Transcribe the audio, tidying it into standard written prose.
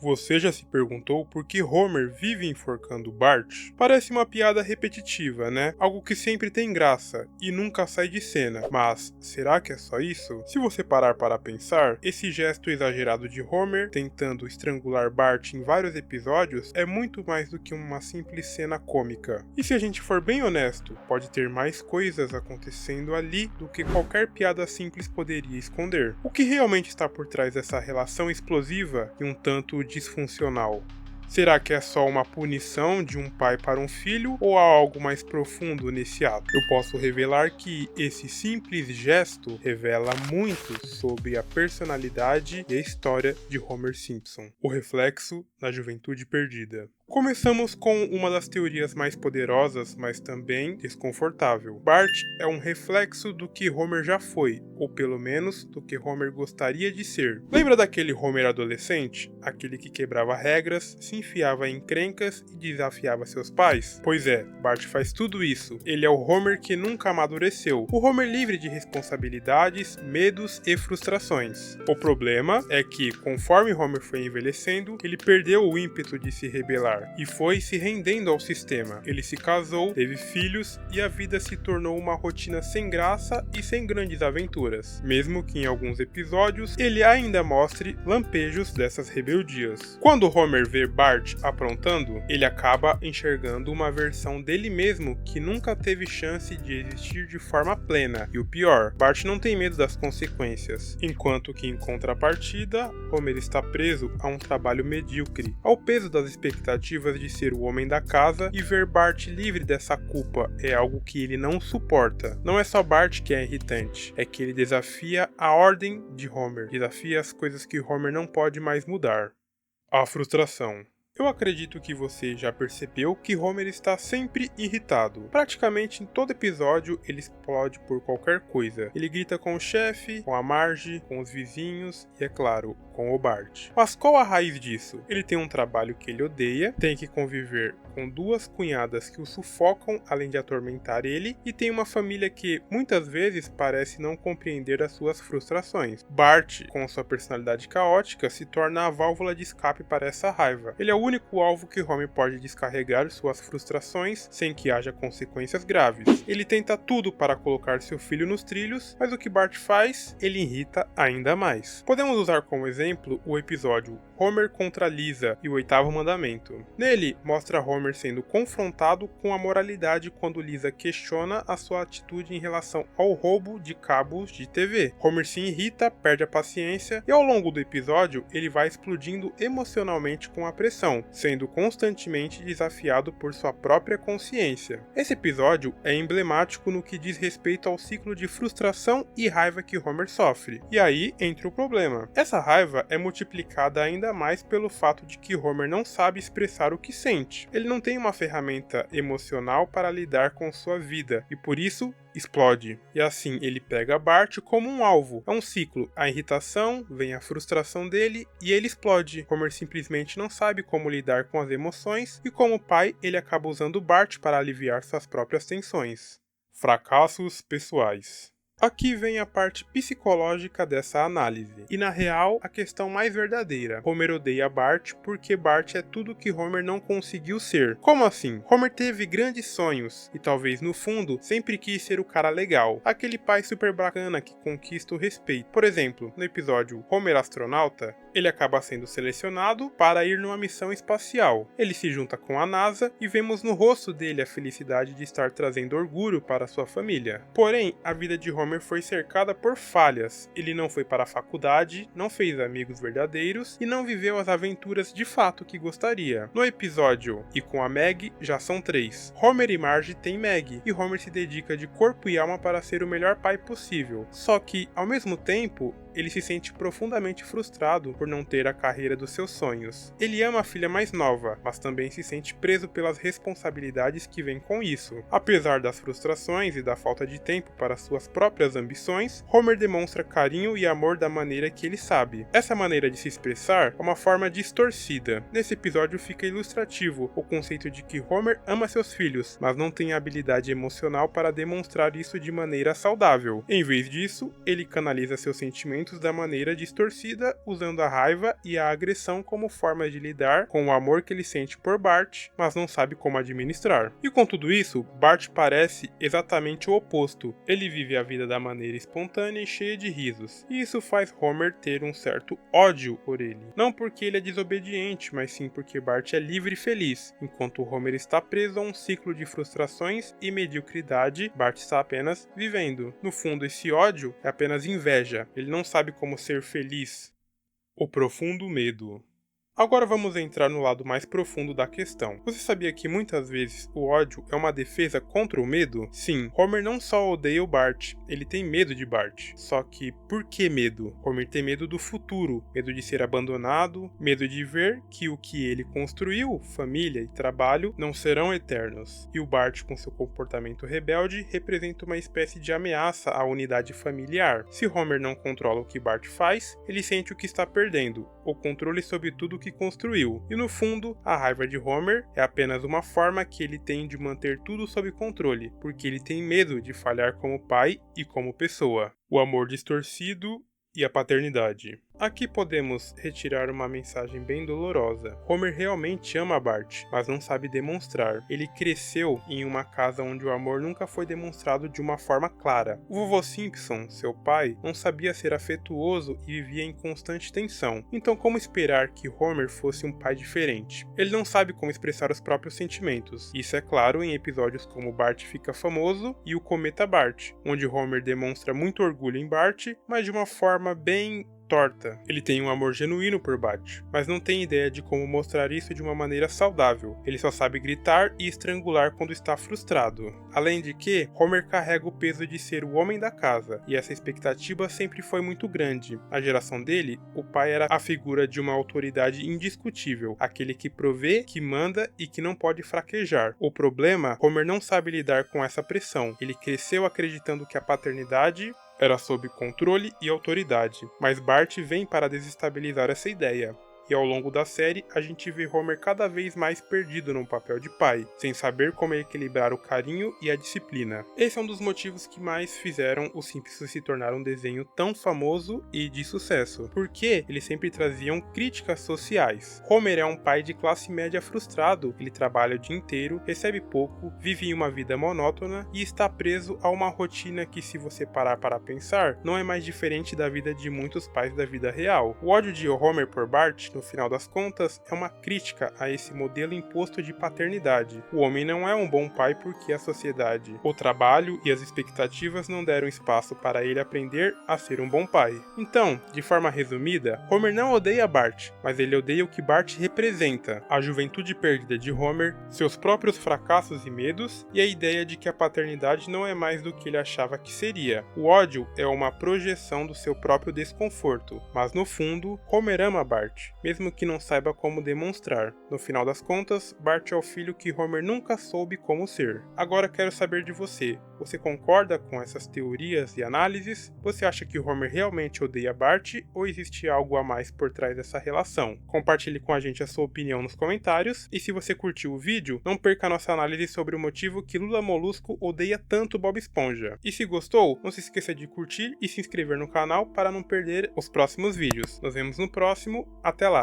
Você já se perguntou por que Homer vive enforcando Bart? Parece uma piada repetitiva, né? Algo que sempre tem graça e nunca sai de cena. Mas será que é só isso? Se você parar para pensar, esse gesto exagerado de Homer tentando estrangular Bart em vários episódios é muito mais do que uma simples cena cômica. E se a gente for bem honesto, pode ter mais coisas acontecendo ali do que qualquer piada simples poderia esconder. O que realmente está por trás dessa relação explosiva e um tanto disfuncional? Será que é só uma punição de um pai para um filho ou há algo mais profundo nesse ato? Eu posso revelar que esse simples gesto revela muito sobre a personalidade e a história de Homer Simpson, o reflexo da juventude perdida. Começamos com uma das teorias mais poderosas, mas também desconfortável. Bart é um reflexo do que Homer já foi, ou pelo menos do que Homer gostaria de ser. Lembra daquele Homer adolescente? Aquele que quebrava regras, se enfiava em encrencas e desafiava seus pais? Pois é, Bart faz tudo isso. Ele é o Homer que nunca amadureceu. O Homer livre de responsabilidades, medos e frustrações. O problema é que, conforme Homer foi envelhecendo, ele perdeu o ímpeto de se rebelar e foi se rendendo ao sistema. Ele se casou, teve filhos e a vida se tornou uma rotina sem graça e sem grandes aventuras, mesmo que em alguns episódios ele ainda mostre lampejos dessas rebeldias. Quando Homer vê Bart aprontando, ele acaba enxergando uma versão dele mesmo que nunca teve chance de existir de forma plena. E o pior, Bart não tem medo das consequências, enquanto que em contrapartida, Homer está preso a um trabalho medíocre, ao peso das expectativas de ser o homem da casa, e ver Bart livre dessa culpa é algo que ele não suporta. Não é só Bart que é irritante, é que ele desafia a ordem de Homer, desafia as coisas que Homer não pode mais mudar. A frustração. Eu acredito que você já percebeu que Homer está sempre irritado. Praticamente em todo episódio ele explode por qualquer coisa. Ele grita com o chefe, com a Marge, com os vizinhos e, é claro, com o Bart. Mas qual a raiz disso? Ele tem um trabalho que ele odeia, tem que conviver com duas cunhadas que o sufocam além de atormentar ele, e tem uma família que muitas vezes parece não compreender as suas frustrações. Bart, com sua personalidade caótica, se torna a válvula de escape para essa raiva. Ele é o único alvo que Homer pode descarregar suas frustrações sem que haja consequências graves. Ele tenta tudo para colocar seu filho nos trilhos, mas o que Bart faz, ele irrita ainda mais. Podemos usar como exemplo o episódio Homer contra Lisa e o Oitavo Mandamento. Nele, mostra Homer sendo confrontado com a moralidade quando Lisa questiona a sua atitude em relação ao roubo de cabos de TV. Homer se irrita, perde a paciência e ao longo do episódio ele vai explodindo emocionalmente com a pressão, sendo constantemente desafiado por sua própria consciência. Esse episódio é emblemático no que diz respeito ao ciclo de frustração e raiva que Homer sofre. E aí entra o problema. Essa raiva é multiplicada ainda mais pelo fato de que Homer não sabe expressar o que sente. Ele não tem uma ferramenta emocional para lidar com sua vida e por isso explode. E assim ele pega Bart como um alvo. É um ciclo. A irritação, vem a frustração dele e ele explode. Homer simplesmente não sabe como lidar com as emoções e como pai ele acaba usando Bart para aliviar suas próprias tensões. Fracassos pessoais. Aqui vem a parte psicológica dessa análise, e na real, a questão mais verdadeira. Homer odeia Bart porque Bart é tudo que Homer não conseguiu ser. Como assim? Homer teve grandes sonhos, e talvez no fundo, sempre quis ser o cara legal, aquele pai super bacana que conquista o respeito. Por exemplo, no episódio Homer Astronauta, ele acaba sendo selecionado para ir numa missão espacial. Ele se junta com a NASA e vemos no rosto dele a felicidade de estar trazendo orgulho para sua família. Porém, a vida de Homer foi cercada por falhas. Ele não foi para a faculdade, não fez amigos verdadeiros e não viveu as aventuras de fato que gostaria. No episódio E com a Meg, já são 3. Homer e Marge têm Meg, e Homer se dedica de corpo e alma para ser o melhor pai possível. Só que, ao mesmo tempo, ele se sente profundamente frustrado por não ter a carreira dos seus sonhos. Ele ama a filha mais nova, mas também se sente preso pelas responsabilidades que vêm com isso. Apesar das frustrações e da falta de tempo para suas próprias ambições, Homer demonstra carinho e amor da maneira que ele sabe. Essa maneira de se expressar é uma forma distorcida. Nesse episódio fica ilustrativo o conceito de que Homer ama seus filhos, mas não tem a habilidade emocional para demonstrar isso de maneira saudável. Em vez disso, ele canaliza seus sentimentos sentimentos da maneira distorcida, usando a raiva e a agressão como formas de lidar com o amor que ele sente por Bart, mas não sabe como administrar. E com tudo isso, Bart parece exatamente o oposto. Ele vive a vida da maneira espontânea e cheia de risos, e isso faz Homer ter um certo ódio por ele. Não porque ele é desobediente, mas sim porque Bart é livre e feliz, enquanto Homer está preso a um ciclo de frustrações e mediocridade. Bart está apenas vivendo. No fundo, esse ódio é apenas inveja. Ele não sabe como ser feliz. O profundo medo. Agora vamos entrar no lado mais profundo da questão. Você sabia que muitas vezes o ódio é uma defesa contra o medo? Sim, Homer não só odeia o Bart, ele tem medo de Bart. Só que por que medo? Homer tem medo do futuro, medo de ser abandonado, medo de ver que o que ele construiu, família e trabalho, não serão eternos. E o Bart, com seu comportamento rebelde, representa uma espécie de ameaça à unidade familiar. Se Homer não controla o que Bart faz, ele sente o que está perdendo, o controle sobre tudo o que construiu. E no fundo, a raiva de Homer é apenas uma forma que ele tem de manter tudo sob controle, porque ele tem medo de falhar como pai e como pessoa. O amor distorcido e a paternidade. Aqui podemos retirar uma mensagem bem dolorosa. Homer realmente ama Bart, mas não sabe demonstrar. Ele cresceu em uma casa onde o amor nunca foi demonstrado de uma forma clara. O vovô Simpson, seu pai, não sabia ser afetuoso e vivia em constante tensão. Então como esperar que Homer fosse um pai diferente? Ele não sabe como expressar os próprios sentimentos. Isso é claro em episódios como Bart Fica Famoso e O Cometa Bart, onde Homer demonstra muito orgulho em Bart, mas de uma forma bem torta. Ele tem um amor genuíno por Bart, mas não tem ideia de como mostrar isso de uma maneira saudável. Ele só sabe gritar e estrangular quando está frustrado. Além de que, Homer carrega o peso de ser o homem da casa, e essa expectativa sempre foi muito grande. Na geração dele, o pai era a figura de uma autoridade indiscutível, aquele que provê, que manda e que não pode fraquejar. O problema, Homer não sabe lidar com essa pressão. Ele cresceu acreditando que a paternidade era sob controle e autoridade, mas Bart vem para desestabilizar essa ideia. E ao longo da série, a gente vê Homer cada vez mais perdido no papel de pai, sem saber como equilibrar o carinho e a disciplina. Esse é um dos motivos que mais fizeram os Simpsons se tornar um desenho tão famoso e de sucesso, porque eles sempre traziam críticas sociais. Homer é um pai de classe média frustrado, ele trabalha o dia inteiro, recebe pouco, vive em uma vida monótona e está preso a uma rotina que, se você parar para pensar, não é mais diferente da vida de muitos pais da vida real. O ódio de Homer por Bart, no final das contas, é uma crítica a esse modelo imposto de paternidade. O homem não é um bom pai porque a sociedade, o trabalho e as expectativas não deram espaço para ele aprender a ser um bom pai. Então, de forma resumida, Homer não odeia Bart, mas ele odeia o que Bart representa, a juventude perdida de Homer, seus próprios fracassos e medos, e a ideia de que a paternidade não é mais do que ele achava que seria. O ódio é uma projeção do seu próprio desconforto, mas no fundo, Homer ama Bart, mesmo que não saiba como demonstrar. No final das contas, Bart é o filho que Homer nunca soube como ser. Agora quero saber de você. Você concorda com essas teorias e análises? Você acha que Homer realmente odeia Bart ou existe algo a mais por trás dessa relação? Compartilhe com a gente a sua opinião nos comentários e se você curtiu o vídeo, não perca a nossa análise sobre o motivo que Lula Molusco odeia tanto Bob Esponja. E se gostou, não se esqueça de curtir e se inscrever no canal para não perder os próximos vídeos. Nos vemos no próximo, até lá!